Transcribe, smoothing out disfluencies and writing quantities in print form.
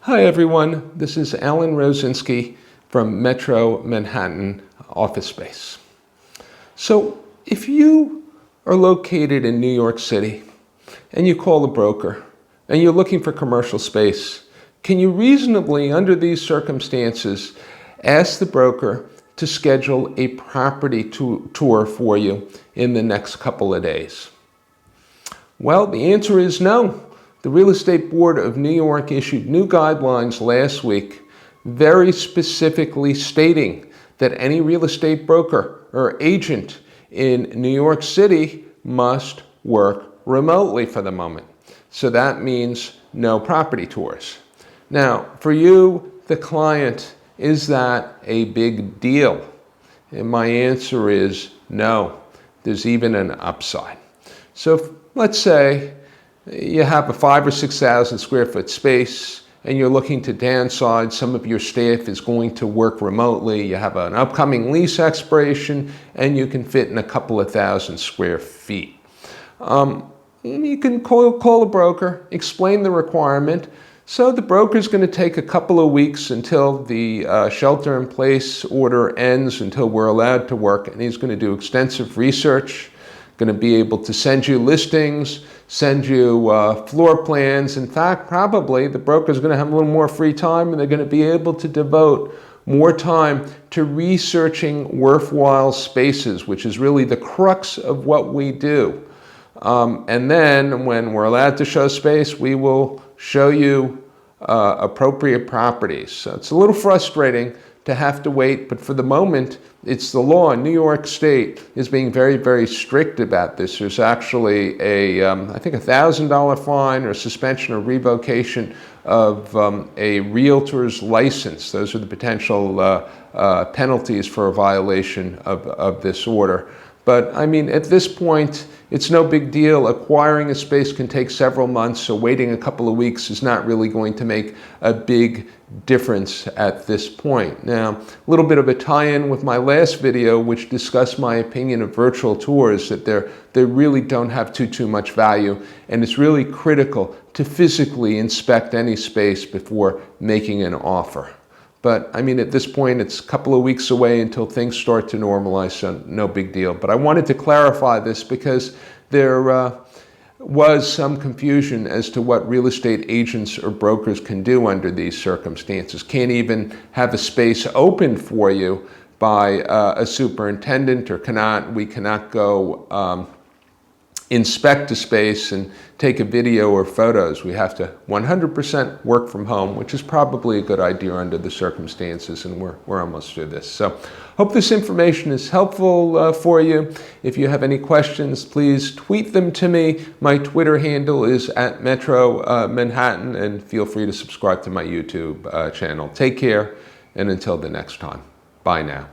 Hi everyone, this is Alan Rosinski from Metro Manhattan Office Space. So if you are located in New York City and you call a broker and you're looking for commercial space, can you reasonably, under these circumstances, ask the broker to schedule a property tour for you in the next couple of days? Well, the answer is no. The Real Estate Board of New York issued new guidelines last week, very specifically stating that any real estate broker or agent in New York City must work remotely for the moment. So that means no property tours. Now, for you, the client, is that a big deal? And my answer is no. There's even an upside. So let's say you have a 5,000 or 6,000 square foot space and you're looking to downsize. Some of your staff is going to work remotely. You have an upcoming lease expiration and you can fit in a couple of thousand square feet. You can call a broker, explain the requirement. So the broker is going to take a couple of weeks until the shelter-in-place order ends, until we're allowed to work, and he's going to do extensive research, going to be able to send you listings, send you floor plans. In fact, probably the broker is going to have a little more free time and they're going to be able to devote more time to researching worthwhile spaces, which is really the crux of what we do. And then when we're allowed to show space, we will show you appropriate properties. So it's a little frustrating to have to wait, but for the moment, it's the law. New York State is being very, very strict about this. There's actually I think $1,000 fine or suspension or revocation of a realtor's license. Those are the potential penalties for a violation of this order. But I mean, at this point, it's no big deal. Acquiring a space can take several months, so waiting a couple of weeks is not really going to make a big difference at this point. Now, a little bit of a tie-in with my last video, which discussed my opinion of virtual tours, that they really don't have too much value, and it's really critical to physically inspect any space before making an offer. But I mean, at this point, it's a couple of weeks away until things start to normalize, so no big deal. But I wanted to clarify this because there was some confusion as to what real estate agents or brokers can do under these circumstances. Can't even have a space opened for you by a superintendent, or we cannot go inspect a space and take a video or photos. We have to 100% work from home, which is probably a good idea under the circumstances, and we're almost through this. So hope this information is helpful for you. If you have any questions, please tweet them to me. My Twitter handle is @Metro Manhattan, and feel free to subscribe to my YouTube channel. Take care, and until the next time, bye now.